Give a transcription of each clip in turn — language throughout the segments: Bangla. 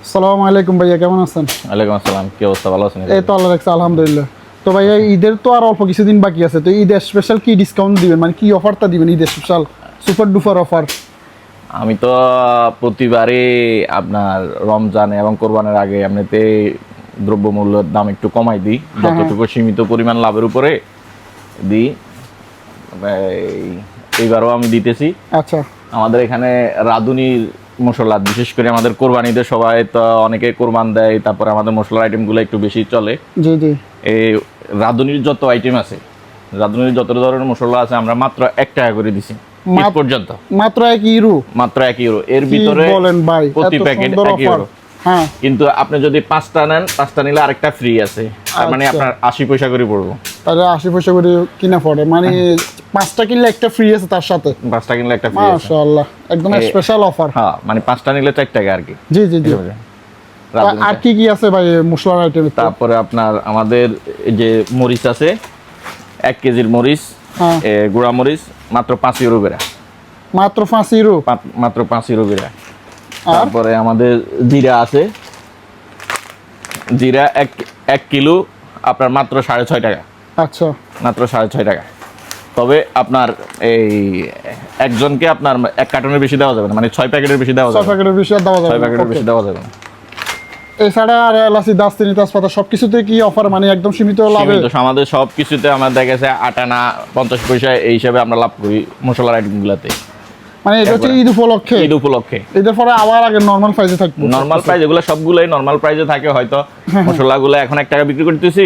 আসসালামু আলাইকুম ভাইয়া, কেমন আছেন? ওয়ালাইকুম আসসালাম, কি অবস্থা? ভালো আছেন? এই তো আল্লাহ রাখছে, আলহামদুলিল্লাহ। তো ভাইয়া ঈদের তো আর অল্প কিছুদিন বাকি আছে, তো ঈদের স্পেশাল কি ডিসকাউন্ট দিবেন, মানে কি অফারটা দিবেন ঈদের স্পেশাল সুপার ডুপার অফার? আমি তো প্রতিবারই আপনার রমজান এবং কোরবানের আগে এমনিতে দ্রব্যমূল্যের দাম একটু কমাই দিই, যতটুকু সীমিত পরিমাণ লাভের উপরে দিই। এইবারও আমি দিতেছি। আচ্ছা। আমাদের এখানে রাঁধুনির মশলা, বিশেষ করে আমাদের কোরবানিদের সবাই তো অনেকে কোরবান দেয়, তারপরে আমাদের মশলার আইটেমগুলো একটু বেশি চলে। জি জি। এই রাঁধুনির যত আইটেম আছে, রাঁধুনির যত ধরনের মশলা আছে, আমরা মাত্র 1 টাকা করে দিছি ঈদ পর্যন্ত। মাত্র 1 ইউরো? মাত্র 1 ইউরো। এর ভিতরে বলেন ভাই, প্রতি প্যাকেট 1 ইউরো। হ্যাঁ, কিন্তু আপনি যদি 5টা নেন, 5টা নিলে আরেকটা ফ্রি আছে, তার মানে আপনার 80 পয়সা করে পড়বো। তাহলে 80 পয়সা করে কিনা পড়ে, মানে 5টা কিনলে একটা ফ্রি আছে তার সাথে। 5টা কিনলে একটা ফ্রি আছে। মাশাআল্লাহ, একদম স্পেশাল অফার। হ্যাঁ, মানে 5টা নিলে 4 টাকা আর কি। জি জি জি। আর কি কি আছে ভাই মশলার আইটেম? তারপরে আপনার আমাদের এই যে মরিচ আছে, 1 কেজির মরিচ, গুঁড়া মরিচ মাত্র 5 ইউরো করে। মাত্র 5 ইউরো? মাত্র 5 ইউরো করে। তারপরে আমাদের জিরা আছে, জিরা 1 কিলো আপনার মাত্র 6.5 টাকা। আচ্ছা, মাত্র 6.5 টাকা। তবে আপনার এই একজনকে আপনার 1 কার্টনের বেশি দেওয়া যাবে না, মানে 6 প্যাকেটের বেশি দেওয়া যাবে 6 প্যাকেটের বেশি দেওয়া যাবে 6 প্যাকেটের বেশি দেওয়া যাবে না। এছাড়া আর এলাচি, দারচিনি, তেজপাতা সবকিছুতে কি অফার, মানে একদম সীমিত লাভে? সীমিত, আমাদের সব কিছুতে আমাদের দেখা গেছে 8 আনা 50 পয়সা এই হিসাবে আমরা লাভ করি মশলার আইটেমগুলোতে। মানে এটা হচ্ছে ঈদ উপলক্ষে? ঈদ উপলক্ষে। ঈদের পরে আবার আগে নরমাল প্রাইসে থাকবে? নরমাল প্রাইস, এগুলো সবগুলোই নরমাল প্রাইসে থাকে। হয়তো মশলাগুলো এখন 1 টাকা বিক্রি করতেছি,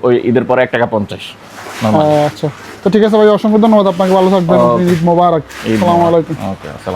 ওই ঈদের পরে 1 টাকা 50। আচ্ছা, তো ঠিক আছে ভাই, অসংখ্য ধন্যবাদ আপনাকে, ভালো থাকবেন, ঈদ মোবারক। আসসালামু আলাইকুম। ওকে, আসসালাম।